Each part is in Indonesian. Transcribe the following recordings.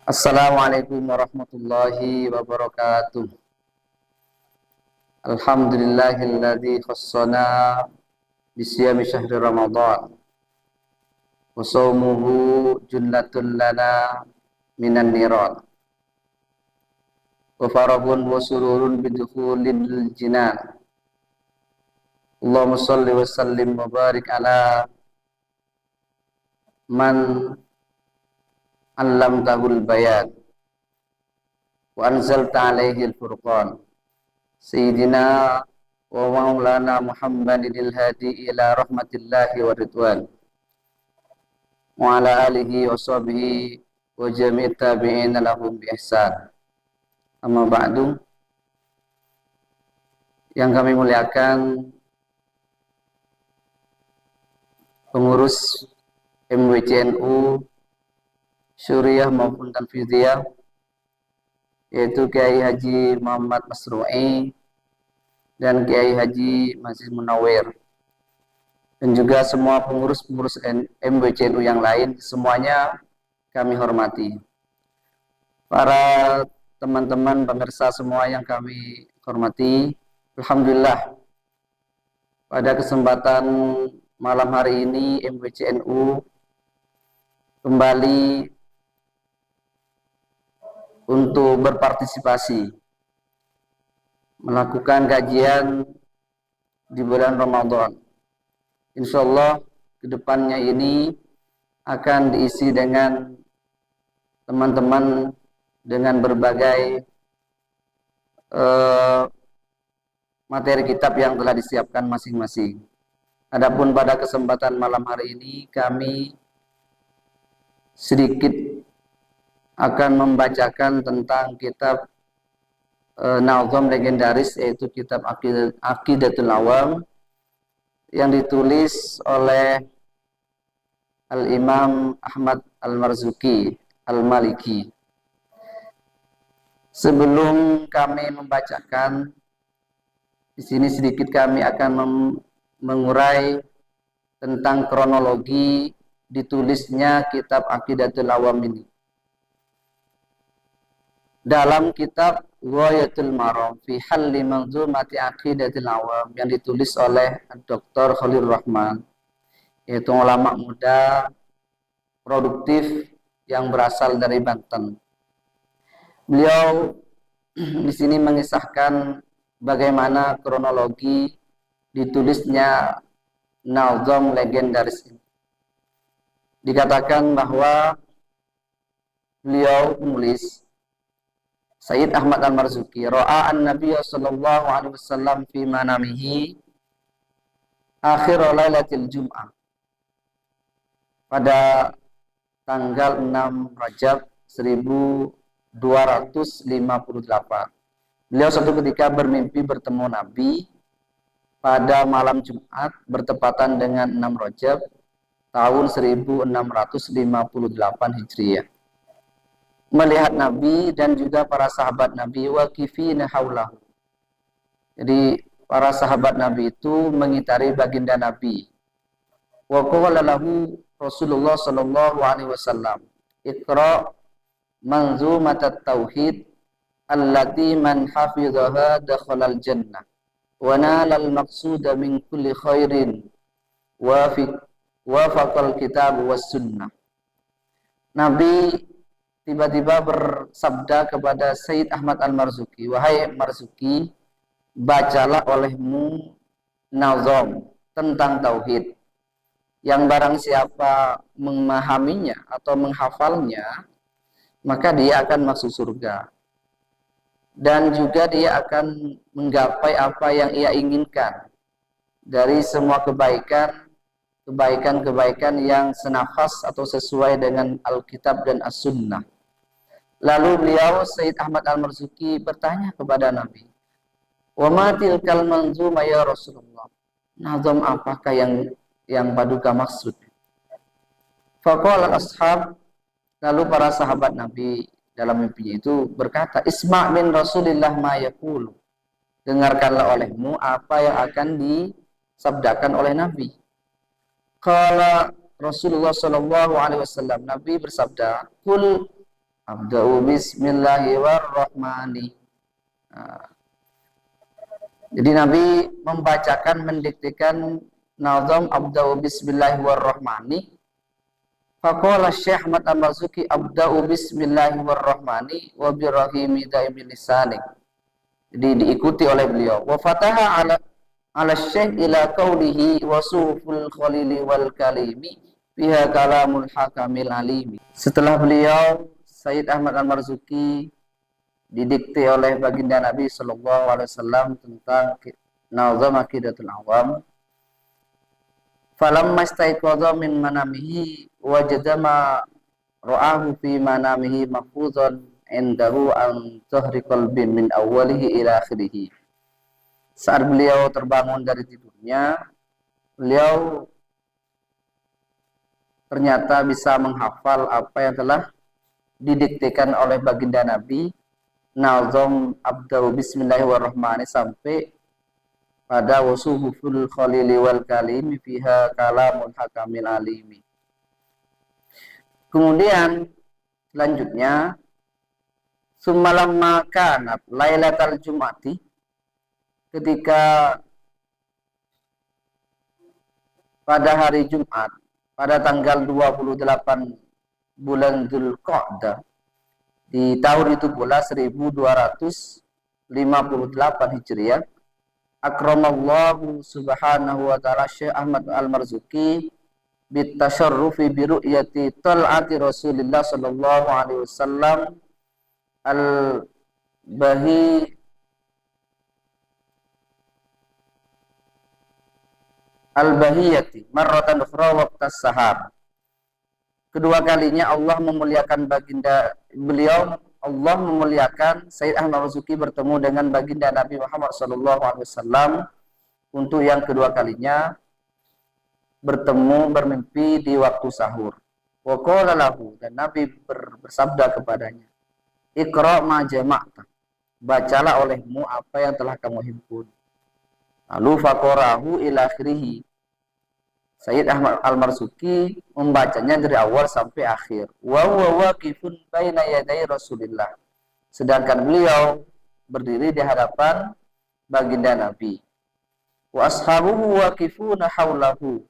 Assalamualaikum warahmatullahi wabarakatuh. Alhamdulillahilladzi khassana bisiyami syahri Ramadan wa shaumuhu junnatun lana minan niran wa farahun wa sururun bidukhulil jinan. Allahumma shalli wa sallim wa barik ala man allamtahul bayan wa anzalta alaihil furqan Sayyidina wa maulana Muhammadinil hadi ila rahmatillahi wa ridwan wa ala alihi wa sahbihi wa jami'it tabi'ina lahum bi ihsan. Amma ba'du. Yang kami muliakan pengurus MWCNU Syuriah maupun Tanfidiyah, yaitu Kiai Haji Muhammad Masru'i dan Kiai Haji Masih Munawir, dan juga semua pengurus-pengurus MWCNU yang lain, semuanya kami hormati. Para teman-teman pemirsa semua yang kami hormati, alhamdulillah pada kesempatan malam hari ini MWCNU kembali untuk berpartisipasi melakukan kajian di bulan Ramadan. Insya Allah kedepannya ini akan diisi dengan teman-teman dengan berbagai materi kitab yang telah disiapkan masing-masing. Adapun pada kesempatan malam hari ini kami sedikit akan membacakan tentang kitab nazam legendaris, yaitu kitab Aqidatul Awam yang ditulis oleh Al-Imam Ahmad Al-Marzuki Al-Maliki. Sebelum kami membacakan, di sini sedikit kami akan mengurai tentang kronologi ditulisnya kitab Aqidatul Awam ini. Dalam kitab Ghayatul Maram fi Halli Manzumati Aqidatul Awam yang ditulis oleh Dr. Khalil Rahman, yaitu ulama muda produktif yang berasal dari Banten. Beliau di sini mengisahkan bagaimana kronologi ditulisnya nazam legendaris ini. Dikatakan bahwa beliau menulis, Sayyid Ahmad Al-Marzuki ra'a an-nabiy sallallahu alaihi wasallam fi manamihi akhir lailatul jum'ah, pada tanggal 6 Rajab 1258. Beliau suatu ketika bermimpi bertemu Nabi pada malam Jumat bertepatan dengan 6 Rajab tahun 1658 Hijriah. Melihat Nabi dan juga para sahabat Nabi waqifina haulahu. Jadi para sahabat Nabi itu mengitari baginda Nabi. Wa qala lahu Rasulullah sallallahu alaihi wasallam, Iqra manzumatat tauhid allati man hafidhaha dakhalal jannah wa nalal maqsuda min kulli khairin wa faqal kitab was sunnah. Nabi tiba-tiba bersabda kepada Sayyid Ahmad Al-Marzuki, wahai Marzuki, bacalah olehmu nazam tentang tauhid, yang barang siapa memahaminya atau menghafalnya, maka dia akan masuk surga, dan juga dia akan menggapai apa yang ia inginkan dari semua kebaikan yang senafas atau sesuai dengan Alkitab dan As-Sunnah. Lalu beliau Sayyid Ahmad Al-Marzuki bertanya kepada Nabi, wa ma tilkal manzuma ya Rasulullah, nazam apakah yang paduka maksud? Faqala ashab, lalu para sahabat Nabi dalam mimpinya itu berkata, isma' min Rasulillah ma yaqulu, dengarkanlah olehmu apa yang akan disabdakan oleh Nabi. Qala Rasulullah sallallahu alaihi wasallam, Nabi bersabda, "Qul Abda'u bismillahirrahmanirrahim. Nah, jadi Nabi membacakan, mendiktekan nazam Abda'u bismillahirrahmanirrahim. Faqala Syekh Ahmad Al-Marzuki Abda'u bismillahirrahmanirrahim wa birrahimi daimi lisani. Jadi diikuti oleh beliau. Wa fataha ala Syekh ila qawlihi wa suful khalili wal kalimi fiha kalamul hakamil alimi. Setelah beliau Sayyid Ahmad Al-Marzuki didikte oleh baginda Nabi sallallahu alaihi wasallam tentang nazam aqidatul awam. Falamma istaiqadha min manamihi wajada ma ra'ahu fi manamihi mahfuzan indahu an dhahri qalbin min awwalihi ila akhirih. Saat beliau terbangun dari tidurnya, beliau ternyata bisa menghafal apa yang telah didiktekan oleh baginda Nabi, nazam Abda'u bismillahirrahmanirrahim, sampai pada wasuhuful khalili wal kalimi fiha kalamul hakamil alimi. Kemudian selanjutnya summalamma kanat lailatal jum'ati, ketika pada hari Jumat pada tanggal 28 bulan Dzulqa'dah di tahun itu pula 1258 Hijriah, akramallahu subhanahu wa ta'ala Syekh Ahmad Al-Marzuki bitasyarrufi bi ru'yati tal'ati Rasulillah sallallahu alaihi wasallam al-bahiyati marratan ukhra waqtas sahar. Kedua kalinya Allah memuliakan baginda beliau, Allah memuliakan Sayyid Ahmad Al-Marzuki bertemu dengan baginda Nabi Muhammad SAW untuk yang kedua kalinya bertemu bermimpi di waktu sahur. Wa qala lahu, dan Nabi bersabda kepadanya, Iqra' ma jama'ta, bacalah olehmu apa yang telah kamu himpun. Lalu faqarahu ila akhirih, Sayyid Ahmad Al-Marzuki membacanya dari awal sampai akhir. Wa huwa waqifun baina yaday Rasulillah, sedangkan beliau berdiri di hadapan baginda Nabi. Wa ashabuhu waqifuna haulahu,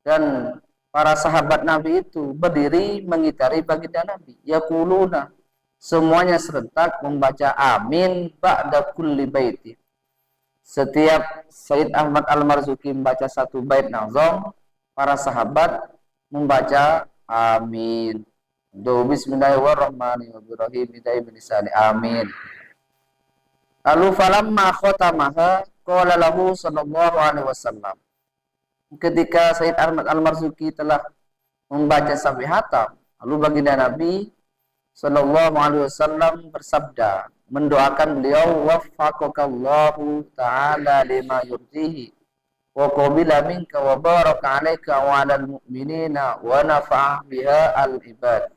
dan para sahabat Nabi itu berdiri mengitari baginda Nabi. Yaquluna, semuanya serentak membaca amin ba'da kulli baiti. Setiap Sayyid Ahmad Al-Marzuki membaca satu bait nazam, para sahabat membaca amin. Bismillahirrahmanirrahim. Amin. Lalu falamma khatamaha qala lahu sallallahu alaihi wasallam. Ketika Sayyid Ahmad Al-Marzuki telah membaca sampai hatam, lalu baginda Nabi sallallahu alaihi wasallam bersabda, mendoakan beliau, waffaqakallahu ta'ala lima yurdihi wa qabila minka wa baraka 'alaika wa 'alal mu'minina wa nafa'a biha al-ibad.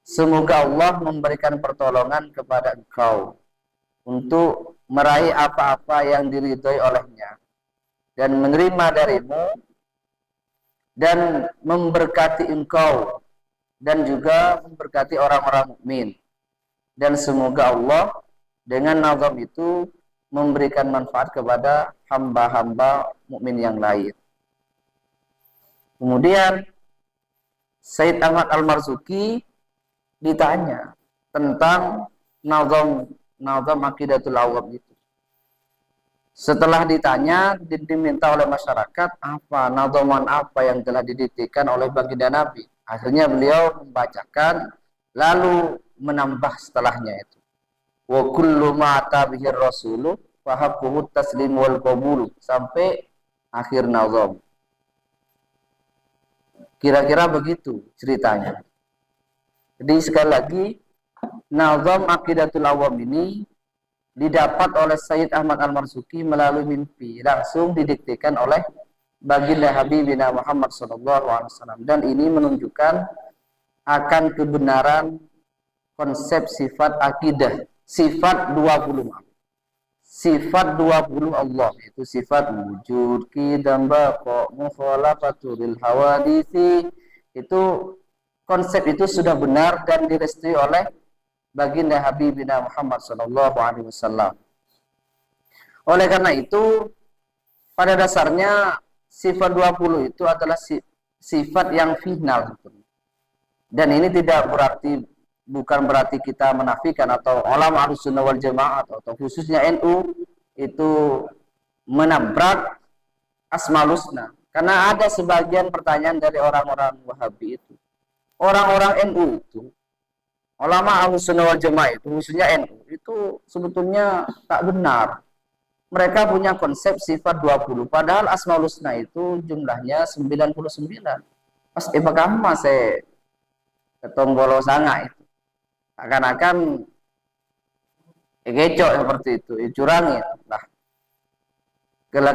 Semoga Allah memberikan pertolongan kepada engkau untuk meraih apa-apa yang diridhoi olehnya dan menerima darimu dan memberkati engkau dan juga memberkati orang-orang mukmin. Dan semoga Allah dengan nazam itu memberikan manfaat kepada hamba-hamba mukmin yang lain. Kemudian Sayyid Ahmad Al-Marzuki ditanya tentang nazam aqidatul awam itu. Setelah ditanya, diminta oleh masyarakat apa nazaman apa yang telah didiktekan oleh baginda Nabi. Akhirnya beliau membacakan lalu menambah setelahnya itu. Wa kullu ma tabihi rasulu fa haqquhu taslim wal qabul, sampai akhir nazam. Kira-kira begitu ceritanya. Jadi sekali lagi, nazam aqidatul awam ini didapat oleh Sayyid Ahmad Al-Marzuki melalui mimpi, langsung didiktekan oleh baginda Habibina Muhammad SAW, dan ini menunjukkan akan kebenaran konsep sifat akidah, sifat 20 Allah, itu sifat wujud, qidam, baqa, mukhalafatul hawadisi, itu konsep itu sudah benar dan direstui oleh baginda Habibina Muhammad sallallahu alaihi wasallam. Oleh karena itu, pada dasarnya sifat 20 itu adalah sifat yang final. Dan ini bukan berarti kita menafikan atau ulama Ahlussunnah wal Jamaah atau khususnya NU itu menabrak Asmaul Husna. Karena ada sebagian pertanyaan dari orang-orang Wahabi itu. Orang-orang NU itu, ulama Ahlussunnah wal Jamaah itu, khususnya NU, itu sebetulnya tak benar. Mereka punya konsep sifat 20, padahal Asmaul Husna itu jumlahnya 99. Pas bagaimana saya ketombolo sanga itu. Akan-akan gecok seperti itu, curangi. Nah,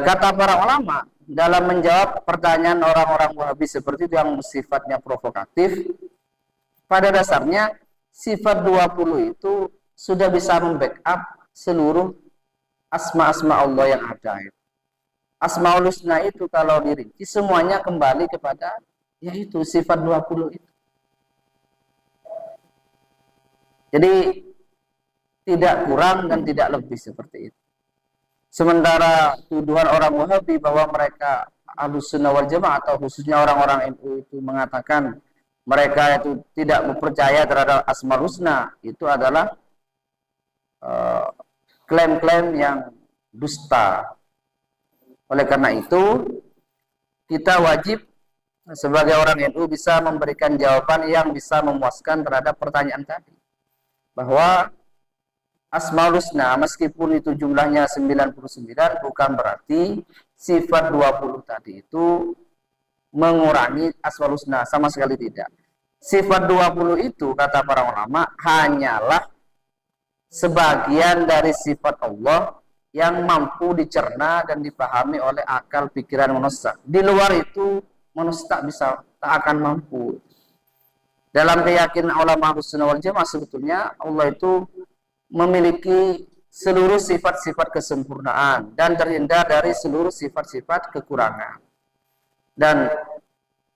kata para ulama dalam menjawab pertanyaan orang-orang Wahabi seperti itu yang sifatnya provokatif, pada dasarnya sifat 20 itu sudah bisa membackup seluruh asma-asma Allah yang ada. Asmaul Husna itu kalau dirinci semuanya kembali kepada yaitu sifat 20 itu. Jadi tidak kurang dan tidak lebih seperti itu. Sementara tuduhan orang Wahabi bahwa mereka Ahlussunnah wal Jamaah atau khususnya orang-orang NU itu mengatakan mereka itu tidak percaya terhadap Asmaul Husna, itu adalah klaim-klaim yang dusta. Oleh karena itu, kita wajib sebagai orang NU bisa memberikan jawaban yang bisa memuaskan terhadap pertanyaan tadi. Bahwa Asmaul Husna meskipun itu jumlahnya 99 bukan berarti sifat 20 tadi itu mengurangi Asmaul Husna, sama sekali tidak. Sifat 20 itu kata para ulama hanyalah sebagian dari sifat Allah yang mampu dicerna dan dipahami oleh akal pikiran manusia. Di luar itu manusia tak akan mampu. Dalam keyakinan ulama Ahlussunnah wal Jamaah sebetulnya Allah itu memiliki seluruh sifat-sifat kesempurnaan dan terhindar dari seluruh sifat-sifat kekurangan. Dan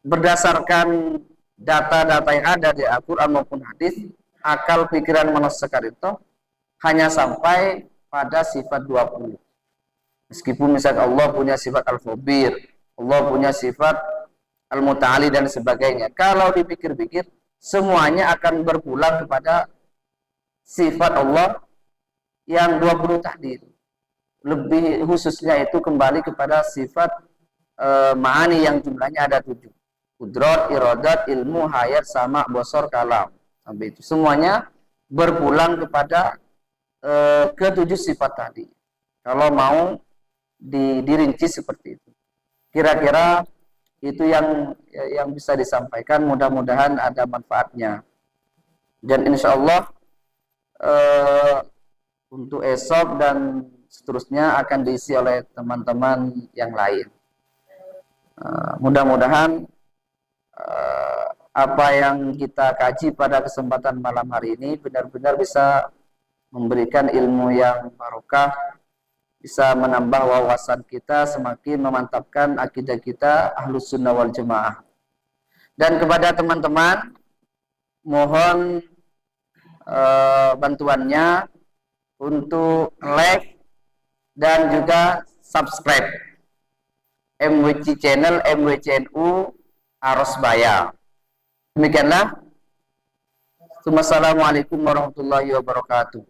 berdasarkan data-data yang ada di Al-Quran maupun hadis, akal pikiran manusia itu hanya sampai pada sifat 20. Meskipun misalnya Allah punya sifat Al-Khabir, Allah punya sifat Al-Muta'ali dan sebagainya. Kalau dipikir-pikir, semuanya akan berpulang kepada sifat Allah yang 20 tadi. Lebih khususnya itu kembali kepada sifat ma'ani yang jumlahnya ada 7. Qudrat, iradat, ilmu, hayat, sama, bosor, kalam. Sampai itu semuanya berpulang kepada ketujuh sifat tadi. Kalau mau dirinci seperti itu. Kira-kira itu yang bisa disampaikan, mudah-mudahan ada manfaatnya. Dan insya Allah untuk esok dan seterusnya akan diisi oleh teman-teman yang lain. Mudah-mudahan apa yang kita kaji pada kesempatan malam hari ini benar-benar bisa memberikan ilmu yang barokah, bisa menambah wawasan kita, semakin memantapkan akidah kita Ahlussunnah wal Jamaah. Dan kepada teman-teman mohon bantuannya untuk like dan juga subscribe MWC channel MWCNU Arosbaya. Demikianlah. Wassalamualaikum warahmatullahi wabarakatuh.